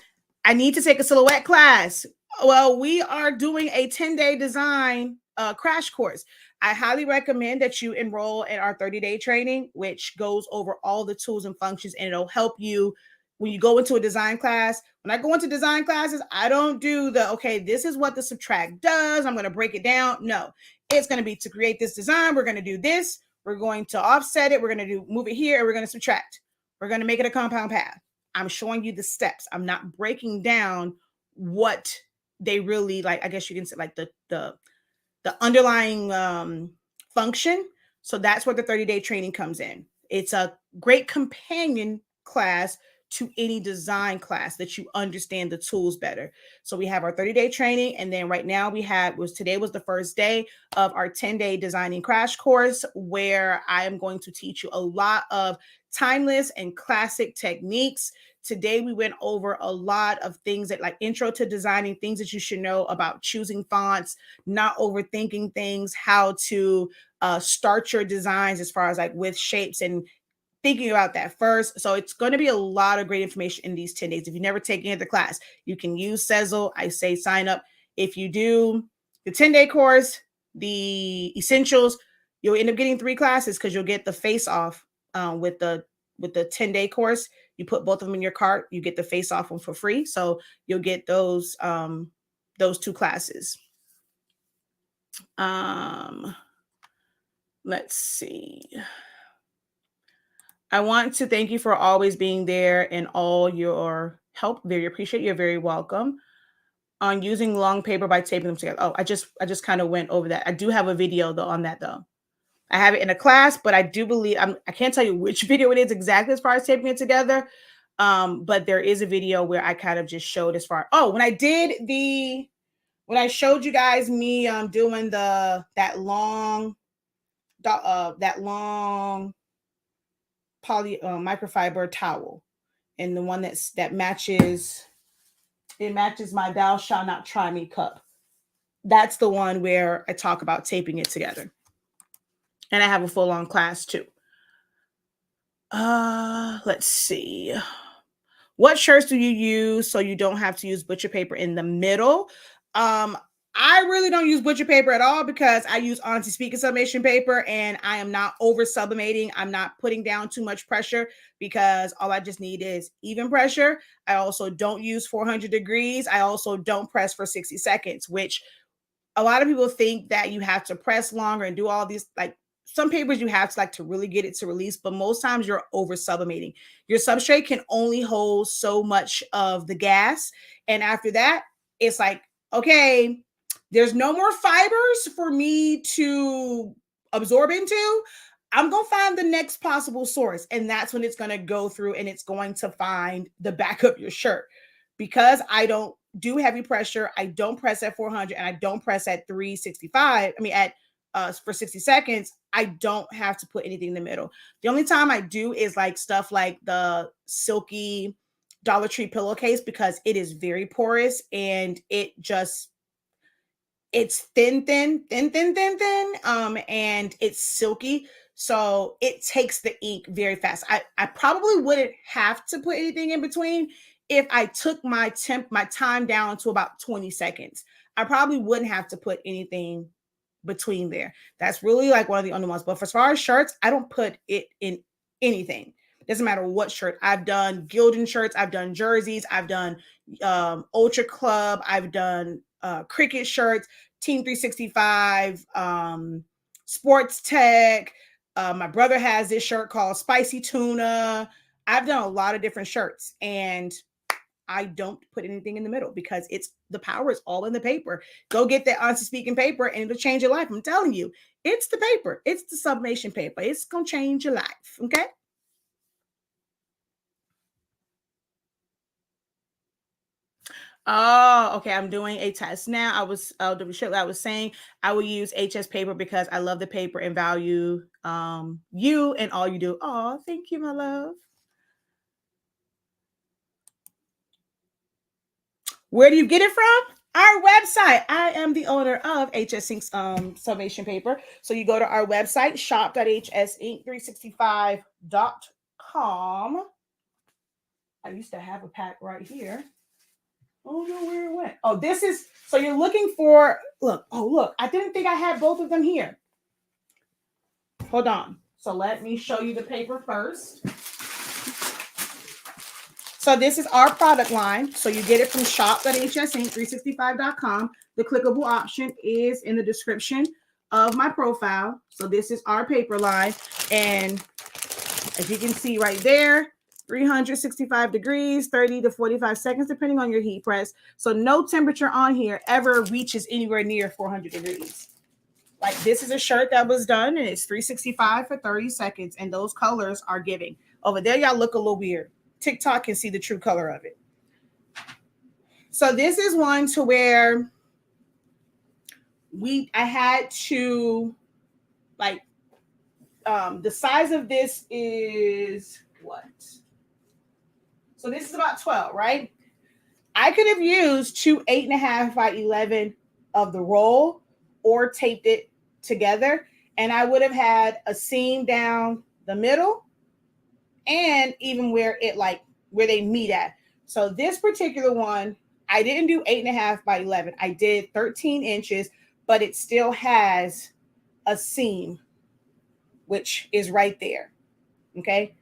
need to take a silhouette class. Well, we are doing a 10-day design crash course. I highly recommend that you enroll in our 30-day training, which goes over all the tools and functions, and it'll help you when you go into a design class. When I go into design classes, I don't do okay, this is what the subtract does. I'm going to break it down. No, it's going to be to create this design. We're going to do this. We're going to offset it. We're going to move it here, and we're going to subtract. We're going to make it a compound path. I'm showing you the steps. I'm not breaking down what they really like. I guess you can say like the underlying function. So that's where the 30-day training comes in. It's a great companion class to any design class that you understand the tools better. So we have our 30-day training, and then right now today was the first day of our 10-day designing crash course, where I am going to teach you a lot of timeless and classic techniques. Today we went over a lot of things that, like, intro to designing, things that you should know about choosing fonts, not overthinking things, how to start your designs as far as like with shapes and thinking about that first. So it's going to be a lot of great information in these 10 days. If you've never taken it the class, you can use Zelle. I say sign up. If you do the 10-day course, the essentials, you'll end up getting 3 classes because you'll get the face off with the 10-day course. You put both of them in your cart, you get the face off one for free. So you'll get those 2 classes. Let's see. I want to thank you for always being there and all your help. Very appreciate. You're very welcome. On using long paper by taping them together. Oh, I just kind of went over that. I do have a video though on that though. I have it in a class, but I do believe I can't tell you which video it is exactly as far as taping it together. But there is a video where I kind of just showed as far. Oh, when I showed you guys me doing that long poly microfiber towel, and the one that matches my thou shall not try me cup. That's the one where I talk about taping it together, and I have a full-on class too. Let's see. What shirts do you use so you don't have to use butcher paper in the middle? I really don't use butcher paper at all because I use SpINKing sublimation paper, and I am not over sublimating. I'm not putting down too much pressure because all I just need is even pressure. I also don't use 400 degrees. I also don't press for 60 seconds, which a lot of people think that you have to press longer and do all these, like, some papers you have to, like, to really get it to release, but most times you're over sublimating. Your substrate can only hold so much of the gas, and after that, it's like, okay, there's no more fibers for me to absorb into. I'm going to find the next possible source, and that's when it's going to go through and it's going to find the back of your shirt. Because I don't do heavy pressure, I don't press at 400, and I don't press at 365. I mean, for 60 seconds, I don't have to put anything in the middle. The only time I do is like stuff like the silky Dollar Tree pillowcase, because it is very porous and it's thin, and it's silky. So it takes the ink very fast. I probably wouldn't have to put anything in between if I took my time down to about 20 seconds. I probably wouldn't have to put anything between there. That's really like one of the only ones. But for as far as shirts, I don't put it in anything. Doesn't matter what shirt. I've done Gildan shirts, I've done jerseys, I've done Ultra Club, I've done cricket shirts, Team 365, Sports Tech. My brother has this shirt called Spicy Tuna. I've done a lot of different shirts, and I don't put anything in the middle because the power is all in the paper. Go get that SpINKing paper and it'll change your life. I'm telling you, it's the paper. It's the sublimation paper. It's going to change your life. Okay. Oh, okay. I'm doing a test now. I was saying I will use HS paper because I love the paper and value you and all you do. Oh, thank you, my love. Where do you get it from? Our website. I am the owner of HSINK's sublimation paper. So you go to our website, shop.hsink365.com. I used to have a pack right here. Oh, no, where it went. Oh, this is, so you're looking for, look, I didn't think I had both of them here. Hold on. So let me show you the paper first. So this is our product line. So you get it from shop.hsink365.com. The clickable option is in the description of my profile. So this is our paper line. And as you can see right there, 365 degrees, 30 to 45 seconds, depending on your heat press. So no temperature on here ever reaches anywhere near 400 degrees. Like this is a shirt that was done and it's 365 for 30 seconds. And those colors are giving. Over there, y'all look a little weird. TikTok can see the true color of it. So this is one to where I had to like, the size of this is what? So this is about 12, right? I could have used two 8.5 by 11 of the roll or taped it together, and I would have had a seam down the middle and even where they meet at. So this particular one, I didn't do 8.5 by 11. I did 13 inches, but it still has a seam, which is right there. Okay.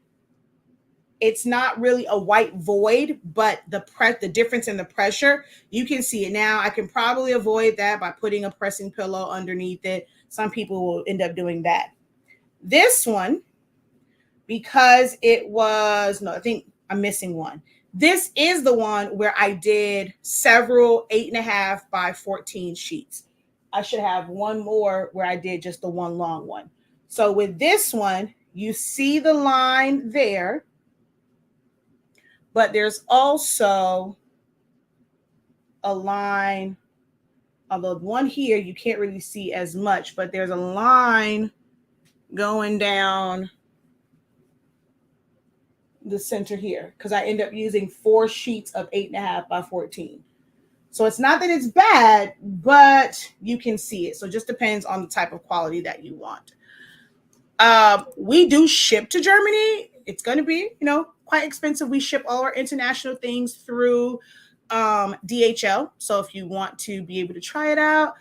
It's not really a white void, but the difference in the pressure, you can see it now. I can probably avoid that by putting a pressing pillow underneath it. Some people will end up doing that. This one, because I think I'm missing one. This is the one where I did several 8.5 by 14 sheets. I should have one more where I did just the one long one. So with this one, you see the line there, but there's also a line, although one here you can't really see as much, but there's a line going down the center here because I end up using 4 sheets of 8.5 by 14. So it's not that it's bad, but you can see it. So it just depends on the type of quality that you want. We do ship to Germany. It's going to be, quite expensive. We ship all our international things through DHL. So if you want to be able to try it out,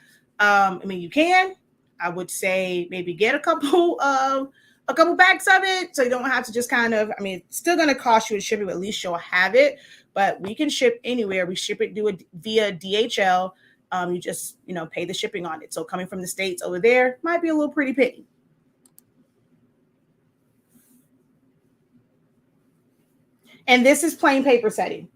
you can. I would say maybe get a couple bags of it, so you don't have to just it's still going to cost you to ship it, but at least you'll have it. But we can ship anywhere. We ship it via DHL. You just, pay the shipping on it. So coming from the States over there might be a little pretty penny. And this is plain paper setting.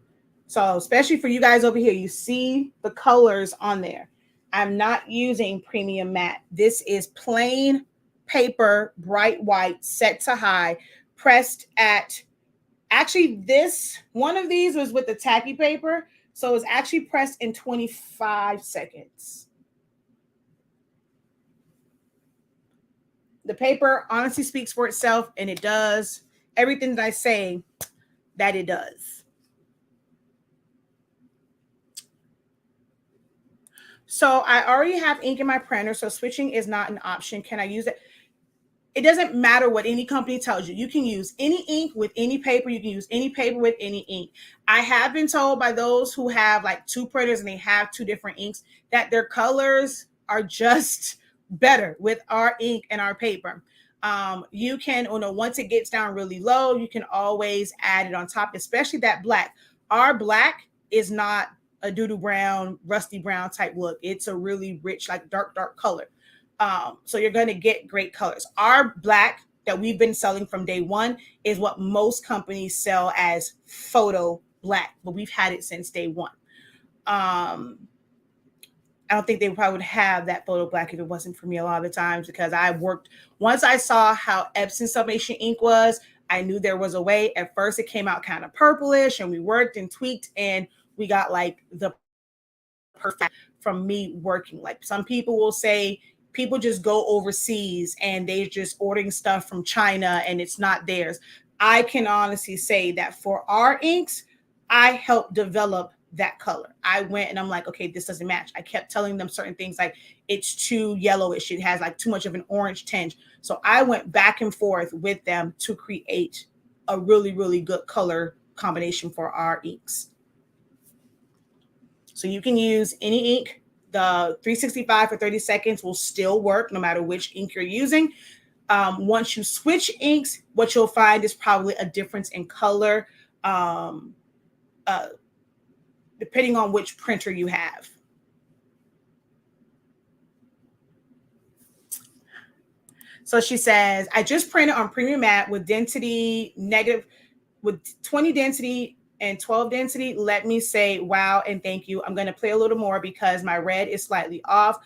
So especially for you guys over here, you see the colors on there. I'm not using premium matte. This is plain paper, bright white, set to high, pressed at, actually one of these was with the tacky paper. So it's actually pressed in 25 seconds. The paper honestly speaks for itself, and it does everything that I say that it does. So I already have ink in my printer, so switching is not an option. Can I use it? It doesn't matter what any company tells you. You can use any ink with any paper. You can use any paper with any ink. I have been told by those who have like 2 printers and they have 2 different inks that their colors are just better with our ink and our paper. You can, once it gets down really low, you can always add it on top, especially that black. Our black is not a doodle brown, rusty brown type look. It's a really rich, like dark color. So you're going to get great colors. Our black that we've been selling from day one is what most companies sell as photo black, but we've had it since day one. I don't think they probably would have that photo black if it wasn't for me a lot of the times, because once I saw how Epson Sublimation ink was, I knew there was a way. At first it came out kind of purplish, and we worked and tweaked, and we got like the perfect from me working. Like some people will say, people just go overseas and they're just ordering stuff from China and it's not theirs. I can honestly say that for our inks, I helped develop that color. I went and I'm like, okay, this doesn't match. I kept telling them certain things like it's too yellowish. It has like too much of an orange tinge. So I went back and forth with them to create a really, really good color combination for our inks. So you can use any ink. The 365 for 30 seconds will still work no matter which ink you're using. Once you switch inks, what you'll find is probably a difference in color, depending on which printer you have. So she says, I just printed on premium matte with density negative, with 20 density and 12 density. Let me say wow and thank you. I'm going to play a little more because my red is slightly off,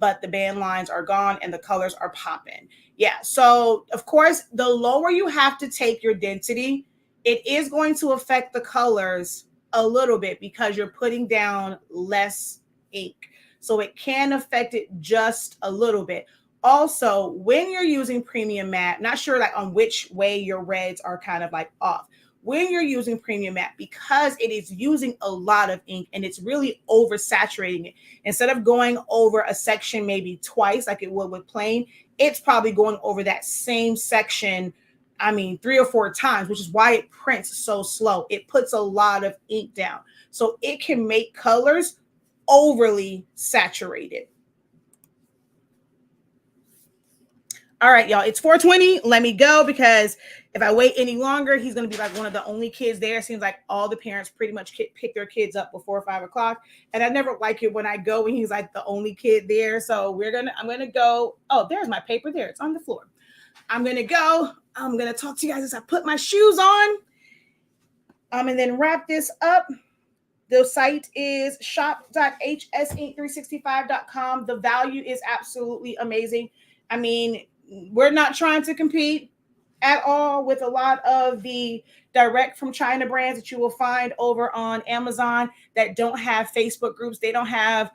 but the band lines are gone and the colors are popping. Yeah. So of course, the lower you have to take your density, it is going to affect the colors a little bit because you're putting down less ink. So it can affect it just a little bit. Also, when you're using premium matte, not sure like on which way your reds are kind of like off. When you're using premium matte, because it is using a lot of ink and it's really oversaturating it, instead of going over a section maybe twice like it would with plain, it's probably going over that same section, I mean, 3 or 4 times, which is why it prints so slow. It puts a lot of ink down. So it can make colors overly saturated. All right, y'all, it's 4:20. Let me go because if I wait any longer, he's going to be like one of the only kids there. It seems like all the parents pretty much pick their kids up before 5 o'clock. And I never like it when I go and he's like the only kid there. So I'm going to go. Oh, there's my paper there. It's on the floor. I'm going to go. I'm going to talk to you guys as I put my shoes on. And then wrap this up. The site is shop.hsink365.com. The value is absolutely amazing. I mean, we're not trying to compete at all with a lot of the direct from China brands that you will find over on Amazon that don't have Facebook groups. They don't have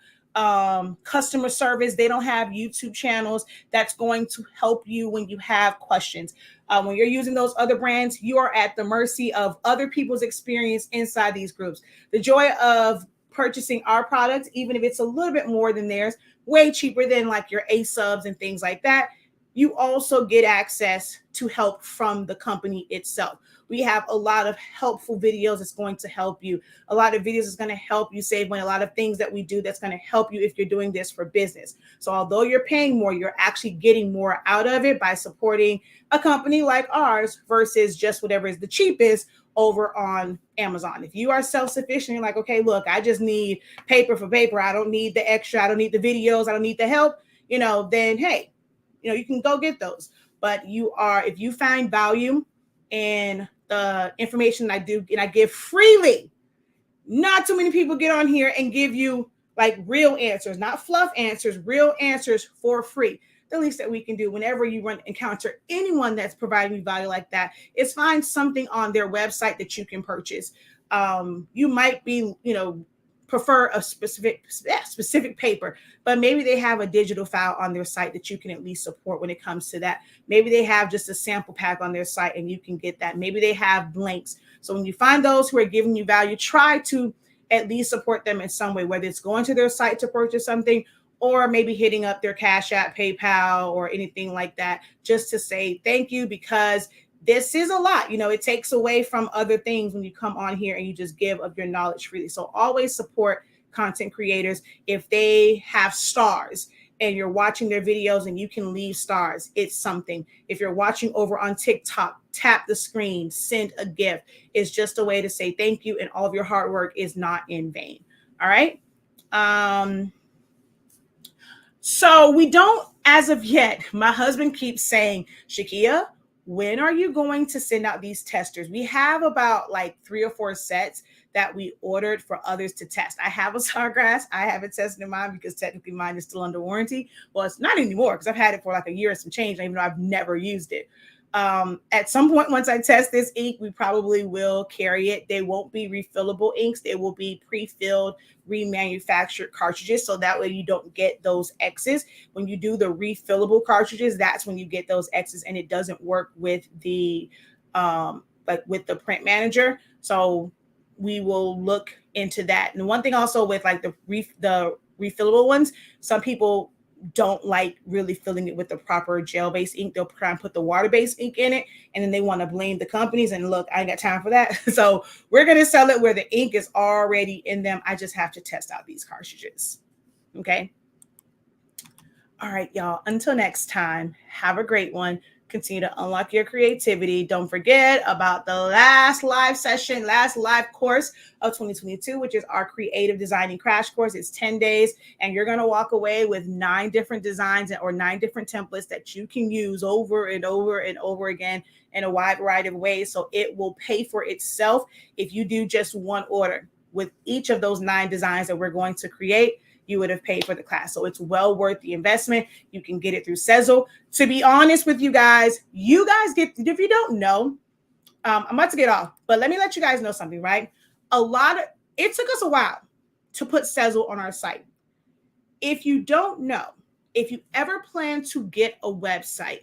customer service. They don't have YouTube channels that's going to help you when you have questions. When you're using those other brands, you are at the mercy of other people's experience inside these groups. The joy of purchasing our products, even if it's a little bit more than theirs, way cheaper than like your A-subs and things like that, you also get access to help from the company itself. We have a lot of helpful videos that's going to help you. A lot of videos is going to help you save money. A lot of things that we do that's going to help you if you're doing this for business. So although you're paying more, you're actually getting more out of it by supporting a company like ours versus just whatever is the cheapest over on Amazon. If you are self-sufficient, you're like, okay, look, I just need paper for paper. I don't need the extra. I don't need the videos. I don't need the help, then hey, you can go get those. But if you find value in the information I do and I give freely, not too many people get on here and give you like real answers, not fluff answers, real answers for free. The least that we can do whenever you encounter anyone that's providing you value like that is find something on their website that you can purchase. You might be, prefer a specific paper, but maybe they have a digital file on their site that you can at least support when it comes to that. Maybe they have just a sample pack on their site and you can get that. Maybe they have blanks. So when you find those who are giving you value, try to at least support them in some way, whether it's going to their site to purchase something or maybe hitting up their Cashapp, PayPal, or anything like that, just to say thank you, because this is a lot. It takes away from other things when you come on here and you just give of your knowledge freely. So always support content creators. If they have stars and you're watching their videos and you can leave stars, it's something. If you're watching over on TikTok, tap the screen, send a gift. It's just a way to say thank you, and all of your hard work is not in vain. All right. So we don't, as of yet, my husband keeps saying, Shakeya, when are you going to send out these testers? We have about like 3 or 4 sets that we ordered for others to test. I have a Sawgrass. I haven't tested mine because technically mine is still under warranty. Well, it's not anymore because I've had it for like a year and some change, even though I've never used it. At some point, once I test this ink, we probably will carry it. They won't be refillable inks. They will be pre-filled, remanufactured cartridges. So that way you don't get those X's. When you do the refillable cartridges, that's when you get those X's, and it doesn't work with the, with the print manager. So we will look into that. And one thing also with like the refillable ones, some people don't like really filling it with the proper gel-based ink. They'll try and put the water-based ink in it, and then they want to blame the companies. And look, I ain't got time for that. So we're going to sell it where the ink is already in them. I just have to test out these cartridges. Okay. All right, y'all. Until next time, have a great one. Continue to unlock your creativity. Don't forget about the last live course of 2022, which is our creative designing crash course. It's 10 days, and you're going to walk away with 9 different designs or 9 different templates that you can use over and over and over again in a wide variety of ways. So it will pay for itself if you do just one order with each of those 9 designs that we're going to create. you would have paid for the class. So it's well worth the investment. You can get it through Zelle. To be honest with you guys get, if you don't know, I'm about to get off, but let me let you guys know something, right? It took us a while to put Zelle on our site. If you don't know, if you ever plan to get a website,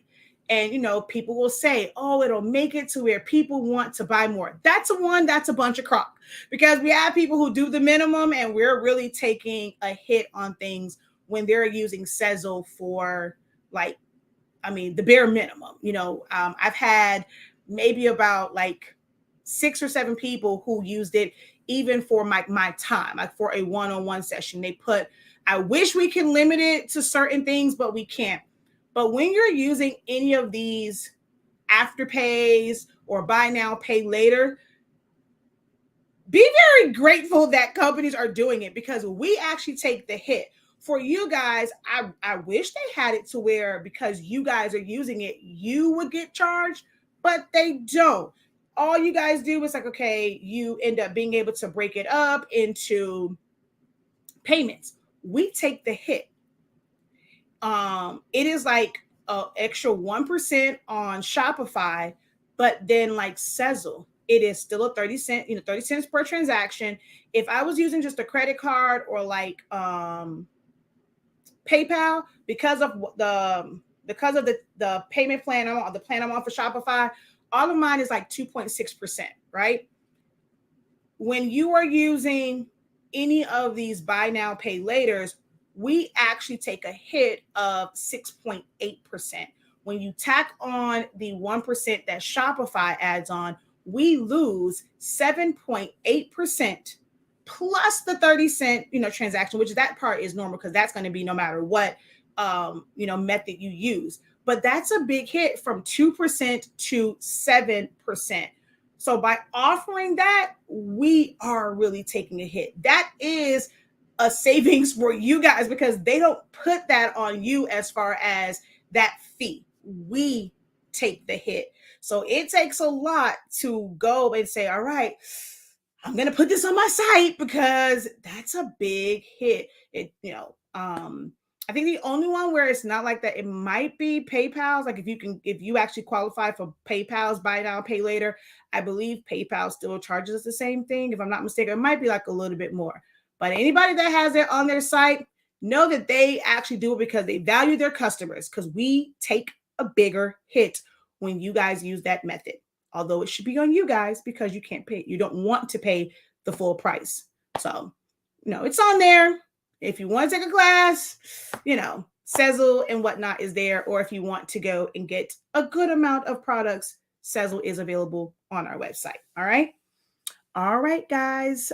and people will say, oh, it'll make it to where people want to buy more. That's a bunch of crap, because we have people who do the minimum, and we're really taking a hit on things when they're using Zelle for the bare minimum. I've had maybe about 6 or 7 people who used it even for my time, like for a one-on-one session. They put, I wish we can limit it to certain things, but we can't. But when you're using any of these afterpays or buy now, pay later, be very grateful that companies are doing it, because we actually take the hit. For you guys, I wish they had it to where, because you guys are using it, you would get charged, but they don't. All you guys do is okay, you end up being able to break it up into payments. We take the hit. It is extra 1% on Shopify, but then Zelle, it is still a 30 cents per transaction. If I was using just a credit card or PayPal, because of the payment plan I'm on, the plan I'm on for Shopify, all of mine is 2.6%, right? When you are using any of these buy now, pay laters, we actually take a hit of 6.8%. When you tack on the 1% that Shopify adds on, we lose 7.8% plus the 30 cent, transaction, which that part is normal, because that's going to be no matter what, method you use. But that's a big hit, from 2% to 7%. So by offering that, we are really taking a hit. That is a savings for you guys, because they don't put that on you as far as that fee. We take the hit. So it takes a lot to go and say, all right, I'm going to put this on my site, because that's a big hit. I think the only one where it's not like that, it might be PayPal's. If you actually qualify for PayPal's buy now, pay later, I believe PayPal still charges us the same thing. If I'm not mistaken, it might be a little bit more. But anybody that has it on their site, know that they actually do it because they value their customers, because we take a bigger hit when you guys use that method. Although it should be on you guys, because you can't pay. You don't want to pay the full price. So, it's on there. If you want to take a class, Zelle and whatnot is there. Or if you want to go and get a good amount of products, Zelle is available on our website. All right. All right, guys.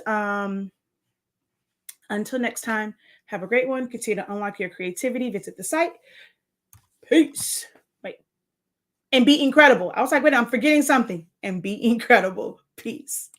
Until next time, have a great one. Continue to unlock your creativity. Visit the site. Peace. Wait. And be incredible. I was wait, I'm forgetting something. And be incredible. Peace.